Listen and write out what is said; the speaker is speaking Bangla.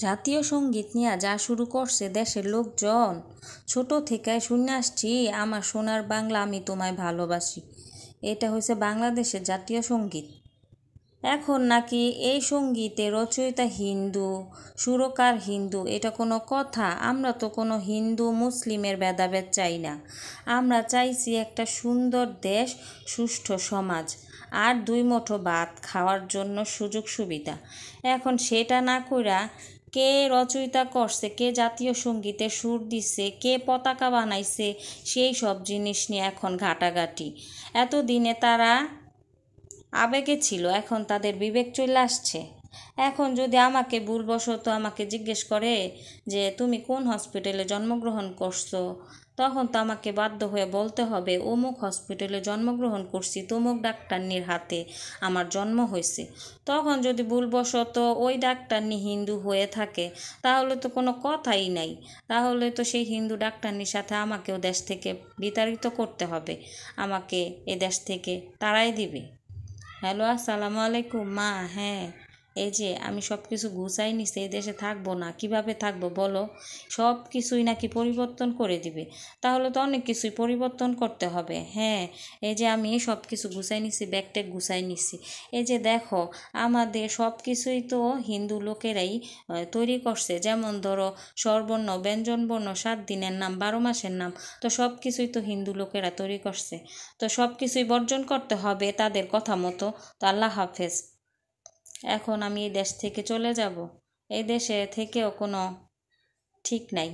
জাতীয় সঙ্গীত নিয়ে যা শুরু করছে দেশের লোকজন, ছোট থেকে শুনে আসছি আমার সোনার বাংলা আমি তোমায় ভালোবাসি। এটা হচ্ছে বাংলাদেশের জাতীয় সঙ্গীত। এখন নাকি এই সঙ্গীতে রচয়িতা হিন্দু, সুরকার হিন্দু। এটা কোনো কথা? আমরা তো কোনো হিন্দু মুসলিমের ভেদাভেদ চাই না। আমরা চাইছি একটা সুন্দর দেশ, সুষ্ঠু সমাজ, আর দুই মুঠো ভাত খাওয়ার জন্য সুযোগ সুবিধা। এখন সেটা না কইরা কে রচয়িতা করছে, কে জাতীয় সঙ্গীতে সুর দিছে, কে পতাকা বানাইছে, সেই সব জিনিস নিয়ে এখন ঘাটাঘাটি। এতদিনে তারা আবেগে ছিল, এখন তাদের বিবেক চলে আসছে। এখন যদি আমাকে ভুলবশত আমাকে জিজ্ঞেস করে যে তুমি কোন হসপিটালে জন্মগ্রহণ করছো, তখন তো আমাকে বাধ্য হয়ে বলতে হবে অমুক হসপিটালে জন্মগ্রহণ করছি, তমুক ডাক্তারনির হাতে আমার জন্ম হয়েছে। তখন যদি ভুলবশত ওই ডাক্তারনি হিন্দু হয়ে থাকে, তাহলে তো কোনো কথাই নাই। তাহলে তো সেই হিন্দু ডাক্তারনির সাথে আমাকেও দেশ থেকে বিতাড়িত করতে হবে, আমাকে এ দেশ থেকে তাড়াই দিবে। হ্যালো, আসসালামু আলাইকুম মা। হ্যাঁ, এই যে আমি সব কিছু গুছাই নিছি, এই দেশে থাকবো না, কিভাবে থাকবো বলো? সব কিছুই নাকি পরিবর্তন করে দিবে। তাহলে তো অনেক কিছুই পরিবর্তন করতে হবে। হ্যাঁ, এই যে আমি সব কিছু গুছাই নিছি, ব্যাগ ট্যাগ গুছাই নিছি। এই যে দেখো, আমাদের সব কিছুই তো হিন্দু লোকেরাই তৈরি করছে। যেমন ধরো, স্বরবর্ণ, ব্যঞ্জনবর্ণ, 7 দিনের নাম, 12 মাসের নাম, তো সব কিছুই তো হিন্দু লোকেরা তৈরি করছে। তো সব কিছুই বর্জন করতে হবে তাদের কথা মতো। তো আল্লাহ হাফেজ। এখন আমি এই দেশ থেকে চলে যাব। এই দেশে থেকেও কোনো ঠিক নাই।